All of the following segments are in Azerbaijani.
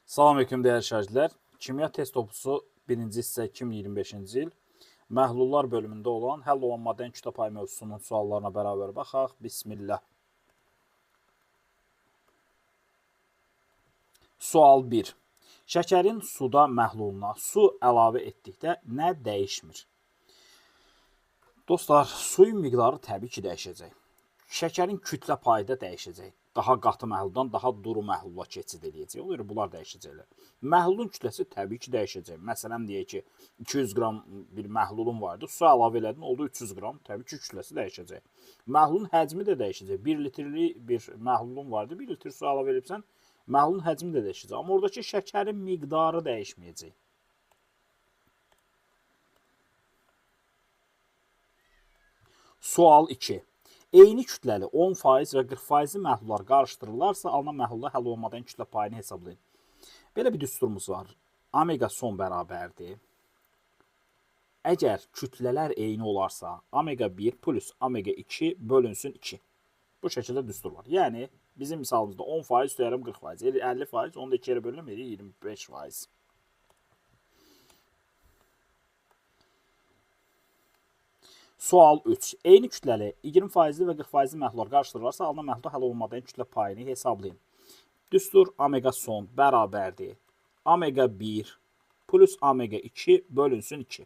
Salam aleyküm dəyərli şagirdlər. Kimya test topusu 1-ci hissə 2025-ci il məhlullar bölümündə olan həll olunma dən kütlə payı mövzusunun suallarına bərabər baxaq. Bismillah. Sual 1. Şəkərin suda məhluluna su əlavə etdikdə nə dəyişmir? Dostlar, suyun miqdarı təbii ki dəyişəcək. Şəkərin kütlə payı da dəyişəcək. Daha qatı məhluldan daha duru məhlula keçid edəcək. Ona görə bunlar dəyişəcəklər. Məhlulun kütləsi təbii ki dəyişəcək. Məsələn, deyək ki, 200 qram bir məhlulun vardı. Su əlavə elədin, oldu 300 qram. Təbii ki, kütləsi dəyişəcək. Məhlulun həcmi də dəyişəcək. 1 litrlik bir məhlulun vardı. 1 litr su əlavə edibsən, məhlulun həcmi də dəyişəcək. Amma oradakı şəkərin miqdarı dəyişməyəcək. Sual 2. Eyni kütləli 10% və 40% məhlullar qarışdırılırsa, alınan məhlulda həll olunmadan kütlə payını hesablayın. Belə bir düsturumuz var. Omega son bərabərdir. Əgər kütlələr eyni olarsa, omega 1 plus omega 2 bölünsün 2. Bu şəkildə düstur var. Yəni, bizim misalımızda 10% üstəyərəm 40%. 50%, onu da 2 yerə bölünəm, 25%. Sual 3. Eyni kütləli 20% və 40% məhlullar qarışdırılırsa, alınan məhlulda həll olunmadan kütlə payını hesablayın. Düstur omega son bərabərdir. Omega 1 plus omega 2 bölünsün 2.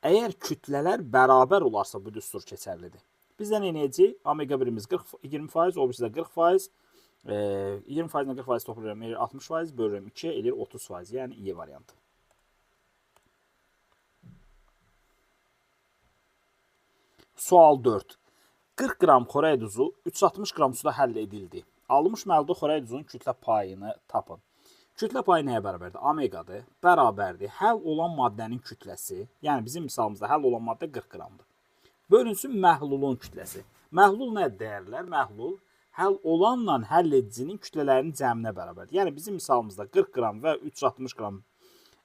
Əgər kütlələr bərabər olarsa, bu düstur keçərlidir. Biz də nə edəcəyik? Omega 1-imiz 20%, o birisi də 40%. 20% ilə 40% toplayıram, 60%, bölürəm 2, eləyir 30%. Yəni, İ variantı. Sual 4. 40 qram xorək duzu 360 qram suda həll edildi. Alınmış məhlulda xorək duzunun kütlə payını tapın. Kütlə payı nəyə bərabərdir? Omeqadır, bərabərdir. Həll olan maddənin kütləsi, yəni bizim misalımızda həll olan maddə 40 qramdır. Bölünsün məhlulun kütləsi. Məhlul nədir dəyərlər? Məhlul həll olanla həll edicinin kütlələrinin cəminə bərabərdir. Yəni bizim misalımızda 40 qram və 360 qram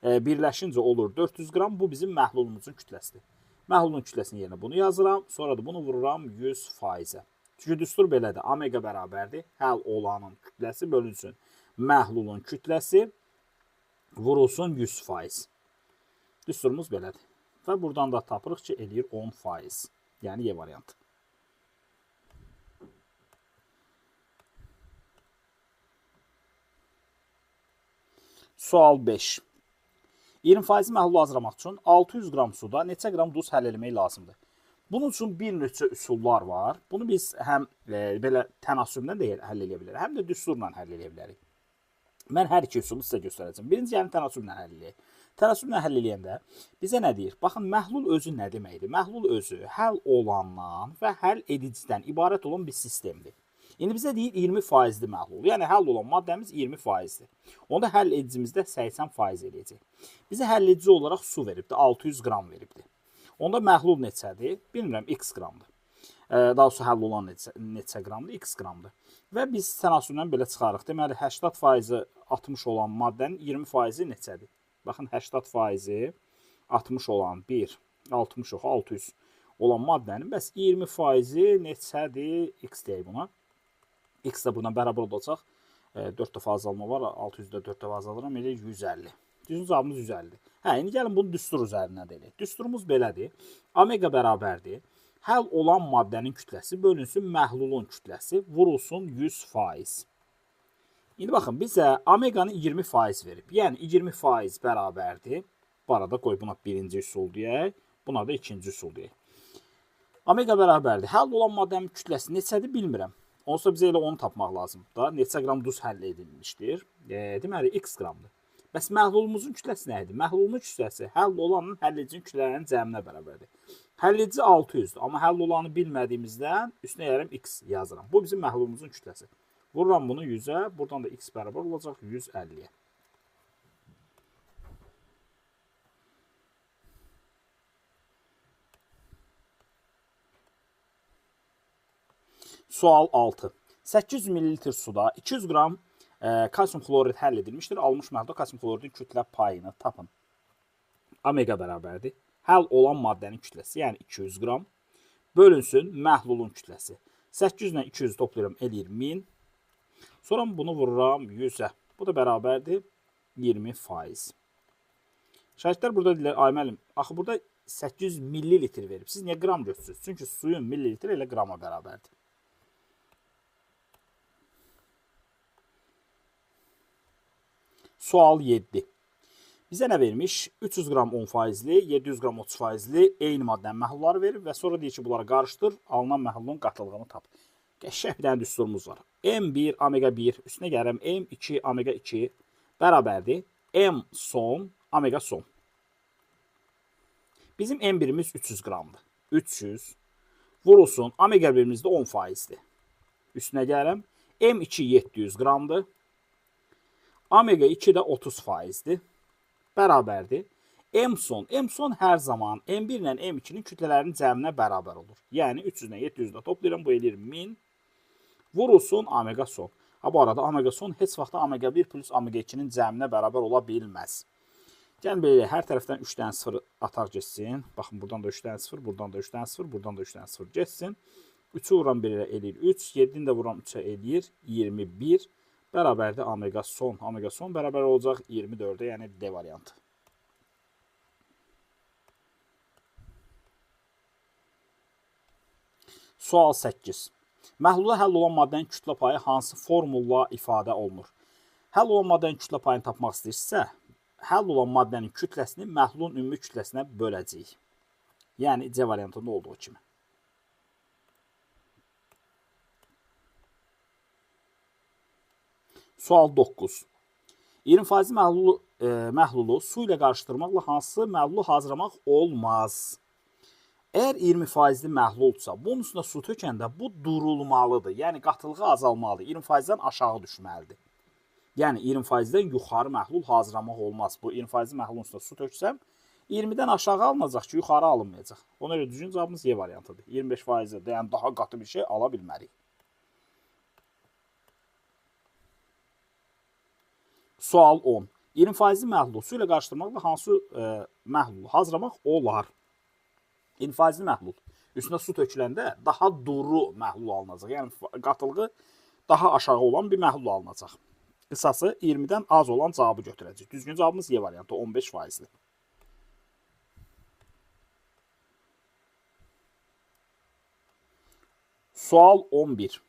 birləşincə olur 400 qram. Bu bizim məhlulumuzun kütləsidir. Məhlulun kütləsinin yerinə bunu yazıram, sonra da bunu vururam 100%-ə. Çünki düstur belədir. Omega bərabərdir. Həll olanın kütləsi bölünsün məhlulun kütləsi, vurulsun 100%. Düsturumuz belədir. Və buradan da tapırıq ki, eləyir 10%. Yəni, Y variantı. Sual 5. 20% məhlulu hazırlamaq üçün 600 qram suda neçə qram duz həll etmək lazımdır? Bunun üçün bir neçə üsullar var. Bunu biz həm belə tənasüblə də həll edə bilərik, həm də düsturla həll edə bilərik. Mən hər iki üsulu sizə göstərəcəm. Birinci, yəni tənasüblə həll edək. Tənasüblə həll edəndə bizə nə deyir? Baxın, məhlul özü nə deməkdir? Məhlul özü həll olandan və həll edicidən ibarət olan bir sistemdir. İndi bizə deyir 20%-li məhlul. Yəni, həll olan maddəmiz 20%-dir. Onda həll edicimizdə 80% eləyəcək. Bizə həll edici olaraq su veribdir, 600 qram veribdir. Onda məhlul neçədir? Bilmirəm, x qramdır. Daha doğrusu həll olan neçə qramdır? X qramdır. Və biz tənasübdən belə çıxarıq. Deməli, 80%-i 60 olan maddənin 20%-i neçədir? Baxın, 80%-i 60 olan 1, 60 yox, 600 olan maddənin bəs 20%-i neçədir? X deyək buna. X də buna bərabər olacaq. 4 dəfə azalma var. 600-də 4 dəfə azalıram. Elə 150. Düzün cavabımız 150-dir. İndi gəlin bunu düstur üzərindən deyək. Düsturumuz belədir. Omega bərabərdir. Həll olan maddənin kütləsi bölünsün məhlulun kütləsi, vurulsun 100%. İndi baxın, bizə omeganı 20% verib. Yəni, 20% bərabərdir. Bu arada qoy buna birinci üsul deyək. Buna da ikinci üsul deyək. Omega bərabərdir. Həll olan maddənin kütləsi neçədir bilmirəm. Olsa bizə elə onu tapmaq lazımdır da. Neçə qram duz həll edilmişdir? Deməli, x qramdır. Bəs məhlulumuzun kütləsi nə idi? Məhlulun kütləsi həll olanın həll edicinin kütlələrinin cəminə bərabərdir. Həll edici 600-dür, amma həll olanı bilmədiyimizdən üstünə yerəm x yazıram. Bu bizim məhlulumuzun kütləsi. Vururam bunu 100-ə, buradan da x bərabər olacaq 150-yə. Sual 6. 800 ml suda 200 qram kalsium xlorid həll edilmişdir. Alınmış məhlulda kalsium xloridin kütlə payını tapın. Omega bərabərdir. Həll olan maddənin kütləsi, yəni 200 qram, bölünsün məhlulun kütləsi. 800 ilə 200 toplayıram, eləyir 1000. Sonra bunu vururam 100-ə. Bu da bərabərdir 20%. Şagirdlər burada deyirlər, ay müəllim, axı burada 800 millilitr verib. Siz niyə qram götürürsünüz? Çünki suyun millilitr ilə qrama bərabərdir. Sual 7. Bizə nə vermiş? 300 qram 10%li, 700 qram 30%li eyni maddənin məhlulları verib və sonra deyir ki, bunları qarışdır, alınan məhlulun qatılığını tap. Qəşəng bir dənə düsturumuz var. M1, omega 1, üstünə gəlirəm M2, omega 2 bərabərdir. M son, omega son. Bizim M1'imiz 300 qramdır. 300 vurulsun, omega 1'imiz də 10%dir. Üstünə gəlirəm M2 700 qramdır. Omega 2 də 30%dir. Bərabərdir. M son hər zaman M1 ilə M2'nin kütlələrinin cəminə bərabər olur. Yəni 300 ilə 700 də toplayıram, bu eləyir 1000. Vurulsun omega son. Bu arada omega son heç vaxt omega 1 plus omega 2'nin cəminə bərabər ola bilməz. Gəlin belə hər tərəfdən 3 dənə 0 ataq getsin. Baxın buradan da 3 dənə 0, buradan da 3 dənə 0, buradan da 3 dənə 0 getsin. 3'ü vuram 1-ə eləyir 3, 7'ni də vuram 3'ə eləyir 21. Bərabərdir omega son. Omega son bərabər olacaq 24'ə, yəni D variantı. Sual 8. Məhlula həll olan maddənin kütlə payı hansı formulla ifadə olunur? Həll olan maddənin kütlə payını tapmaq istəyirsə, həll olan maddənin kütləsini məhlulun ümumi kütləsinə böləcəyik. Yəni C variantında olduğu kimi. Sual 9. 20% məhlulu su ilə qarışdırmaqla hansı məhlulu hazırlamaq olmaz? Əgər 20%li məhlulsa, bunun üstünə su tökəndə bu durulmalıdır. Yəni qatılığı azalmalıdır. 20%-dən aşağı düşməlidir. Yəni 20%-dən yuxarı məhlul hazırlamaq olmaz. Bu 20%li məhlulun üstünə su töksəm, 20-dən aşağı alınacaq ki, yuxarı alınmayacaq. Ona görə düzgün cavabımız Y variantıdır. 25%-də, yəni daha qatı bir şey ala bilmərik. Sual 10. 20%li məhlulu su ilə qarışdırmaqla hansı məhlulu hazırlamaq olar? 20%li məhlul üstünə su töküləndə daha duru məhlul alınacaq. Yəni qatılığı daha aşağı olan bir məhlul alınacaq. Qısası 20-dən az olan cavabı götürəcək. Düzgün cavabımız Y variantı 15%. Sual 11.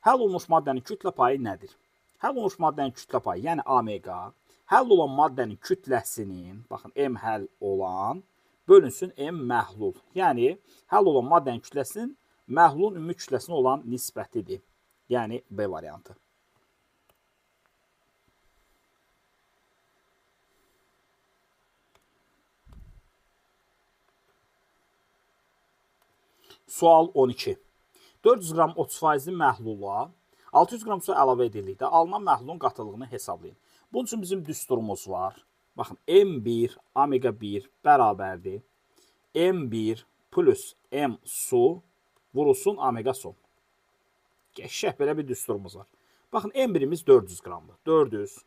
Həll olunmuş maddənin kütlə payı nədir? Həll olunmuş maddənin kütlə payı, yəni omega, həll olan maddənin kütləsinin, baxın, M həll olan bölünsün M məhlul. Yəni, həll olan maddənin kütləsinin məhlulun ümumi kütləsinə olan nisbətidir. Yəni, B variantı. Sual 12. 400 qram 30%li məhlula 600 qram su əlavə edildikdə alınan məhlulun qatılığını hesablayın. Bunun üçün bizim düsturumuz var. Baxın, M1, omega 1 bərabərdir. M1 plus M su vurulsun omega son. Qəşəng belə bir düsturumuz var. Baxın, M1'imiz 400 qramdır. 400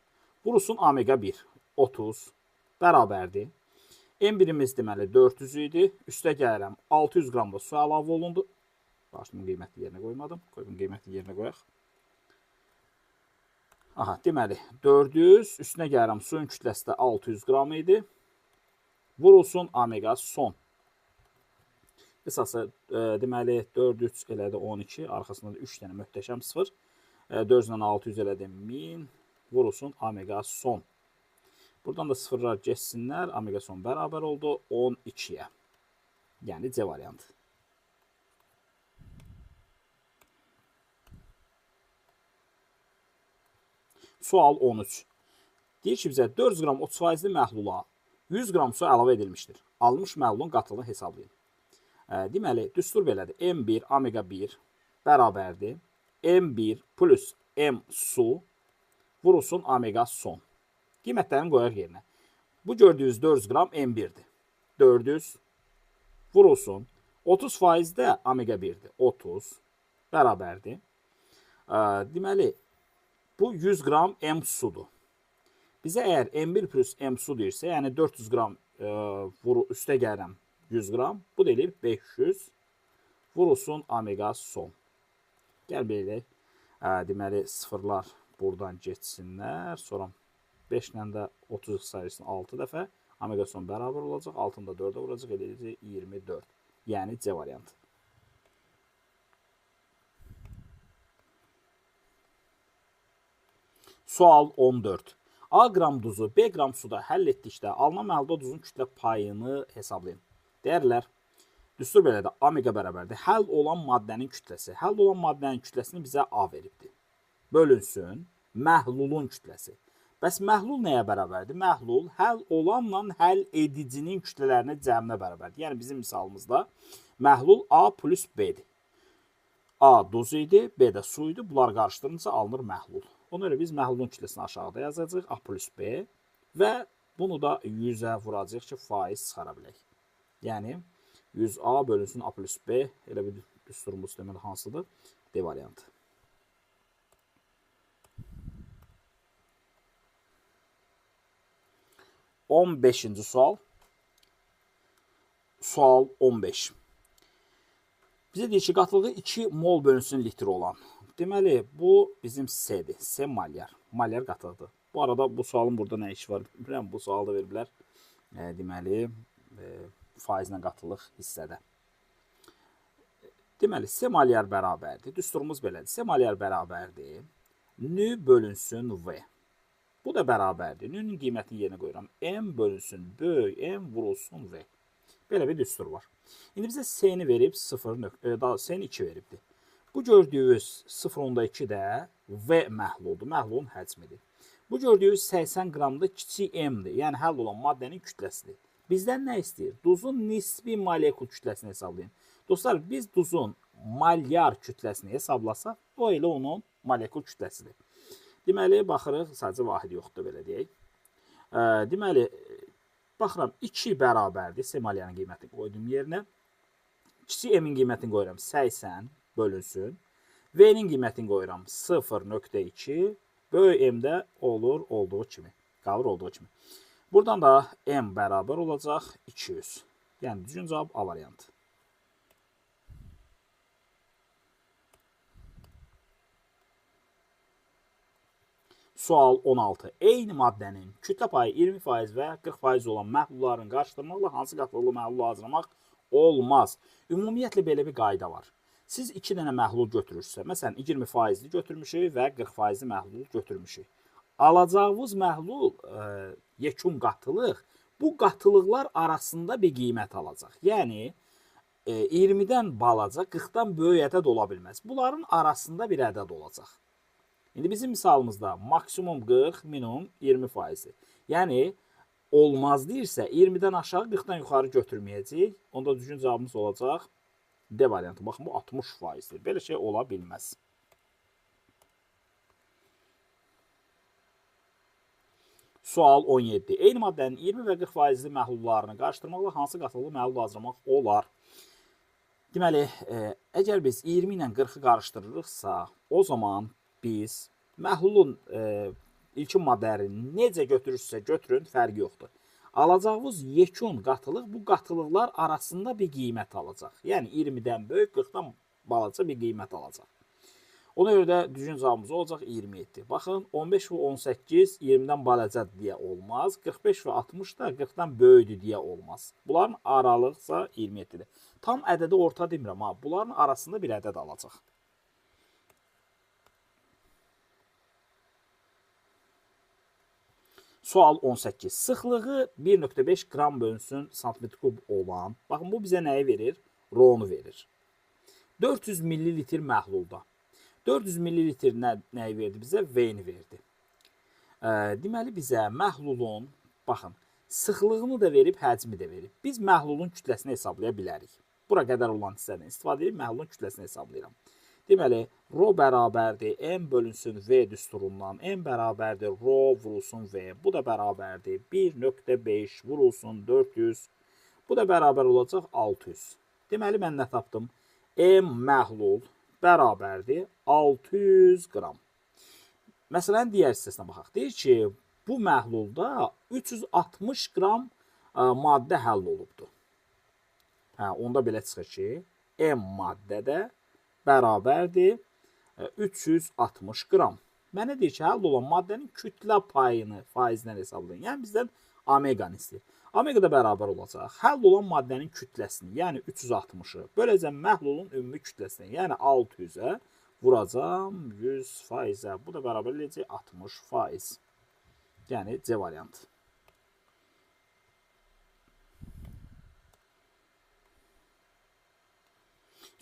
vurulsun omega 1 30 bərabərdir. M1'imiz deməli 400 idi. Üstə gəlirəm 600 qram da su əlavə olundu. Başımın qiymətli yerinə qoymadım. Qoyun qiymətli yerinə qoyaq. Aha, deməli 400 üstünə gəlirəm suyun kütləsi də 600 qram idi. Vurulsun omega son. Qısası deməli 400 elədi 12, arxasında da 3 dənə möhtəşəm 0. 400 ilə 600 elədi 1000. Vurulsun omega son. Buradan da sıfırlar geçsinlər. Omega son bərabər oldu 12'yə. Yəni C variantı. Sual 13. Deyir ki, bizə 400 qram 30%li məhlula 100 qram su əlavə edilmişdir. Alınmış məhlulun qatılığını hesablayın. Deməli, düstur belədir. M1, omega 1 bərabərdir. M1 plus M su vurulsun omega son. Qiymətlərini qoyaq yerinə. Bu gördüyünüz 400 qram M1'dir. 400 vurulsun. 30% də omega 1'dir. 30 bərabərdir. Deməli, bu 100 qram M sudur. Bizə əgər M1 plus M su deyirsə, yəni 400 qram üstə gəlirəm 100 qram. Bu deyilir 500 vurulsun omega son. Gəl belə, deməli, sıfırlar buradan geçsinlər. Sonra 5 ilə də 30 sayısını 6 dəfə. Omega son bərabər olacaq. 6-nı da 4-ə vuracaq. Eləyəcək 24. Yəni C variantı. Sual 14. A qram duzu B qram suda həll etdikdə alınan məhsulda duzun kütlə payını hesablayın. Deyərlər, düstur belədir, omega bərabərdir. Həll olan maddənin kütləsi. Həll olan maddənin kütləsini bizə A veribdir. Bölünsün məhlulun kütləsi. Bəs məhlul nəyə bərabərdir? Məhlul həll olanla həll edicinin kütlələrinə cəminə bərabərdir. Yəni bizim misalımızda məhlul A plus B-dir. A duz idi, B də su idi. Bunlar qarışdırınca alınır məhlul. Ona görə biz məhlulun kütləsini aşağıda yazacağıq. A plus B və bunu da 100-ə vuracaq ki, faiz çıxara bilək. Yəni 100A bölünsün A plus B. Elə bir düsturumuz deməli hansıdır? D variantı. On 15-ci sual. Sual 15. Bizə deyir ki, qatılığı 2 mol bölünsün litr olan. Deməli, bu bizim C-dir. C malyar. Malyar qatılıqdır. Bu arada bu sualın burada nə işi var? Bilmirəm, bu sualı da veriblər. Deməli, faizlə qatılıq hissədə. Deməli, C malyar bərabərdir. Düsturumuz belədir. C malyar bərabərdir. Nü bölünsün V. Bu da bərabərdir. Nünün qiymətini yerinə qoyuram. M bölünsün böyük M vurulsun V. Belə bir düstur var. İndi bizə C-ni verib 0.C-ni 2 veribdir. Bu gördüyünüz 0.2 də V məhluldur. Məhlulun həcmidir. Bu gördüyünüz 80 qramda kiçik M-dir. Yəni həll olan maddənin kütləsidir. Bizdən nə istəyir? Duzun nisbi molekul kütləsini hesablayın. Dostlar, biz duzun malyar kütləsini hesablasaq, o elə onun molekul kütləsidir. Deməli, baxırıq, sadəcə vahid yoxdur, belə deyək. Deməli, baxıram, 2 bərabərdir. C malyanın qiymətini qoydum yerinə. Kiçik M-in qiymətini qoyuram 80 bölünsün. V-nin qiymətini qoyuram 0.2. Böyük M-də olur olduğu kimi. Qalır olduğu kimi. Buradan da M bərabər olacaq 200. Yəni, düzgün cavab A variantı. Sual 16. Eyni maddənin kütlə payı 20% və 40% olan məhlulların qarışdırmaqla hansı qatılıqlı məhlulu hazırlamaq olmaz? Ümumiyyətlə belə bir qayda var. Siz 2 dənə məhlul götürürsünüzsə, məsələn 20%li götürmüşük və 40%li məhlul götürmüşük. Alacağınız məhlul yekun qatılıq bu qatılıqlar arasında bir qiymət alacaq. Yəni 20-dən balaca, 40-dan böyük ədəd ola bilməz. Bunların arasında bir ədəd olacaq. İndi bizim misalımızda maksimum 40, minimum 20%-dir. Yəni olmaz deyirsə 20-dən aşağı 40-dan yuxarı götürməyəcək. Onda düzgün cavabımız olacaq D variantı. Baxın, bu 60%-dir. Belə şey ola bilməz. Sual 17. Eyni maddənin 20 və 40%li məhlullarını qarışdırmaqla hansı qatılıqlı məhlul hazırlamaq olar? Deməli, əgər biz 20 ilə 40-ı qarışdırırıqsa, o zaman biz məhlulun ilkin maddələrini necə götürürsə götürün, fərqi yoxdur. Alacağımız yekun qatılıq bu qatılıqlar arasında bir qiymət alacaq. Yəni 20-dən böyük, 40-dan balaca bir qiymət alacaq. Ona görə də düzgün cavabımız olacaq 27. Baxın, 15 və 18 20-dən balaca deyə olmaz. 45 və 60 da 40-dan böyükdür deyə olmaz. Bunların aralıqsa 27-dir. Tam ədədi orta demirəm ha. Bunların arasında bir ədəd alacaq. Sual 18. Sıxlığı 1.5 qram bölünsün santimetr kub olan, baxın bu bizə nəyi verir? Rho-nu verir. 400 millilitr məhlulda. 400 millilitr nəyi verdi bizə? V-ni verdi. Deməli bizə məhlulun, baxın, sıxlığını da verib, həcmi də verib. Biz məhlulun kütləsini hesablaya bilərik. Bura qədər olan hissədən istifadə edib məhlulun kütləsini hesablayıram. Deməli, Rho bərabərdir, M bölünsün V düsturundan, M bərabərdir, Rho vurulsun V. Bu da bərabərdir, 1.5 vurulsun 400. Bu da bərabər olacaq 600. Deməli, mən nə tapdım? M məhlul bərabərdir 600 qram. Məsələn, digər hissəsinə baxaq. Deyir ki, bu məhlulda 360 qram maddə həll olubdur. Onda belə çıxır ki, M maddədə bərabərdir 360 qram. Mənə deyir ki, həll olan maddənin kütlə payını faizindən hesablayın. Yəni bizdən omeqanı istəyir. Omega da bərabər olacaq. Həll olan maddənin kütləsini, yəni 360-ı böləcəm məhlulun ümumi kütləsinə, yəni 600-ə vuracam 100%-ə. Bu da bərabər eləyəcək 60%. Yəni C variantı.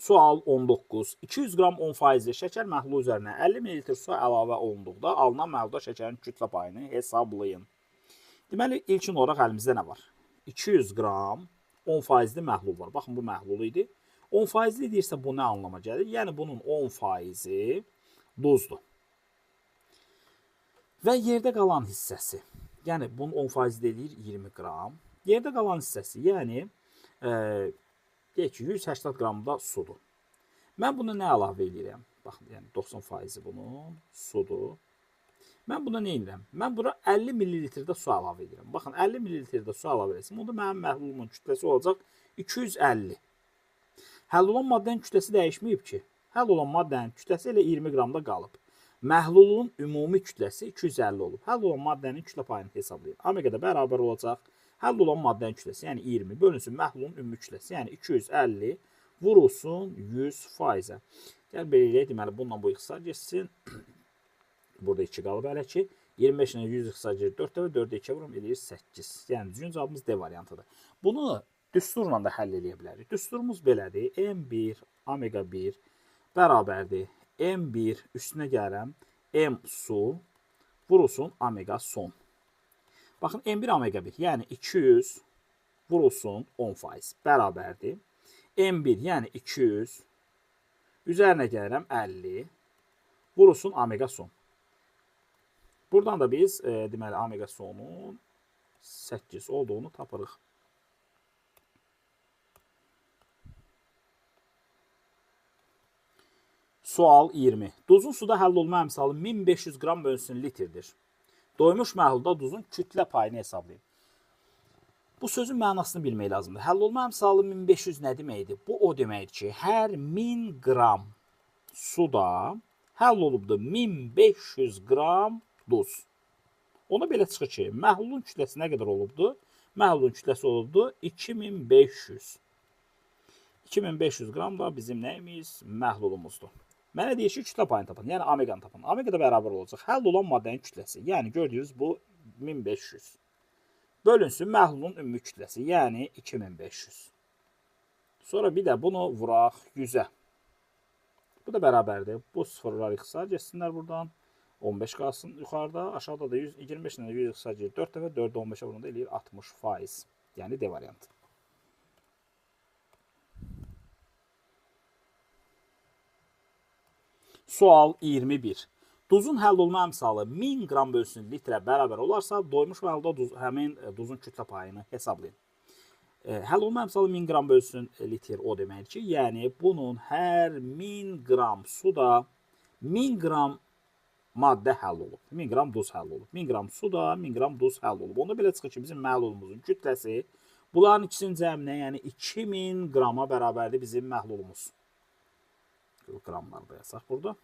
Sual 19. 200 qram 10% şəkər məhlulu üzərinə 50 ml su əlavə olunduqda alınan məhlulda şəkərin kütlə payını hesablayın. Deməli, ilkin olaraq əlimizdə nə var? 200 qram 10%li məhlul var. Baxın, bu məhlul idi. 10%li deyirsə, bu nə anlama gəlir? Yəni, bunun 10%i duzdur. Və yerdə qalan hissəsi, yəni, bunun 10% deyir 20 qram. Yerdə qalan hissəsi, yəni, deyək ki, 180 qram da sudur. Mən buna nə əlavə edirəm? Baxın, yəni 90% bunun sudur. Mən buna nə edirəm? Mən buna 50 ml-də su əlavə edirəm. Baxın, 50 ml-də su əlavə etsəm, onda mənim məhlulumun kütləsi olacaq 250. Həll olan maddənin kütləsi dəyişməyib ki. Həll olan maddənin kütləsi elə 20 qramda qalıb. Məhlulun ümumi kütləsi 250 olub. Həll olan maddənin kütlə payını hesablayın. Omega da bərabər olacaq. Həll olan maddənin kütləsi, yəni 20 bölünsün məhlulun ümumi kütləsi, yəni 250 vurulsun 100%-ə. Gəl belə eləyək, deməli, bununla bu ixtisar geçsin. Burada 2 qalıb hələ ki. 25 ilə 100 ixtisar gedir 4 dəfə, 4-ə 2 vurum eləyir 8. Yəni, düzgün cavabımız D variantıdır. Bunu düsturla da həll eləyə bilərik. Düsturumuz belədir. M1, omega 1 bərabərdir. M1 üstünə gəlirəm. M su vurulsun omega son. Baxın, M1 omega 1, yəni 200 vurulsun 10% bərabərdir. M1, yəni 200, üzərinə gəlirəm 50, vurulsun omega son. Buradan da biz, deməli, omega sonun 8 olduğunu tapırıq. Sual 20. Duzun suda həll olma əmsalı 1500 qram bölünsün litrdir. Doymuş məhlulda duzun kütlə payını hesablayın. Bu sözün mənasını bilmək lazımdır. Həll olma əmsalı 1500 nə deməkdir? Bu o deməkdir ki, hər 1000 qram suda həll olubdur 1500 qram duz. Ona belə çıxır ki, məhlulun kütləsi nə qədər olubdur? Məhlulun kütləsi olubdur 2500. 2500 qram da bizim nəyimiz? Məhlulumuzdur. Mənə deyir ki, kütlə payını tapın, yəni omeqanı tapın. Omega da bərabər olacaq. Həll olan maddənin kütləsi, yəni gördüyünüz bu 1500. Bölünsün məhlulun ümumi kütləsi, yəni 2500. Sonra bir də bunu vuraq 100-ə. Bu da bərabərdir. Bu sıfırlar ixtisar geçsinlər buradan. 15 qalsın yuxarıda. Aşağıda da 25 ilə 100 ixtisar gedir 4 dəfə. 4-də 15-ə vurunda eləyir 60%. Yəni D variantı. Sual 21. Duzun həll olma əmsalı 1000 qram bölünsün litrə bərabər olarsa, doymuş məhlulda həmin duzun kütlə payını hesablayın. Həll olma əmsalı 1000 qram bölünsün litr o deməkdir ki, yəni bunun hər 1000 qram suda 1000 qram maddə həll olub. 1000 qram duz həll olub. 1000 qram suda 1000 qram duz həll olub. Onda belə çıxır ki, bizim məhlulumuzun kütləsi bunların ikisinin cəminə, yəni 2000 qrama bərabərdir bizim məhlulumuz. Qramlar da yazaq burada.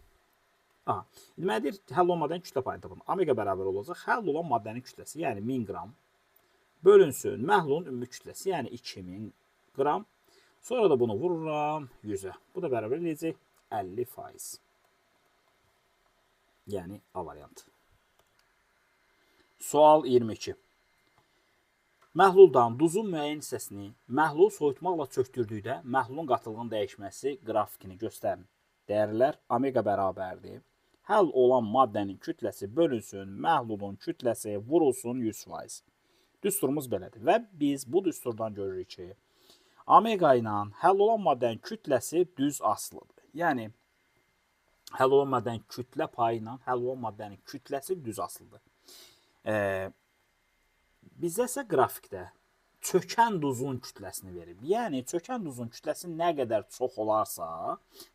Deməlidir, həll olmadan kütlə payını tapın. Omega bərabər olacaq. Həll olan maddənin kütləsi, yəni 1000 qram bölünsün məhlulun ümumi kütləsi, yəni 2000 qram. Sonra da bunu vururam 100-ə. Bu da bərabər eləyəcək 50%. Yəni A variantı. Sual 22. Məhluldan duzun müəyyən hissəsini məhlulu soyutmaqla çöktürdükdə məhlulun qatılığının dəyişməsi qrafikini göstərin. Dəyərlər omega bərabərdir. Həll olan maddənin kütləsi bölünsün, məhlulun kütləsi vurulsun 100%. Düsturumuz belədir və biz bu düsturdan görürük ki, omega ilə həll olan maddənin kütləsi düz asılıdır. Yəni, həll olan maddənin kütlə payı ilə həll olan maddənin kütləsi düz asılıdır. Bizdə isə qrafikdə çökən duzun kütləsini verib. Yəni, çökən duzun kütləsi nə qədər çox olarsa,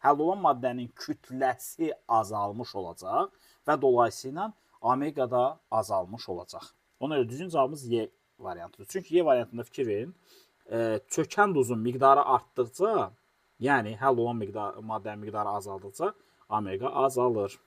həll olan maddənin kütləsi azalmış olacaq və dolayısıyla omega da azalmış olacaq. Ona görə düzgün cavabımız Y variantıdır. Çünki Y variantında fikir verin, çökən duzun miqdarı artdıqca, yəni həll olan maddənin miqdarı azaldıqca omega azalır.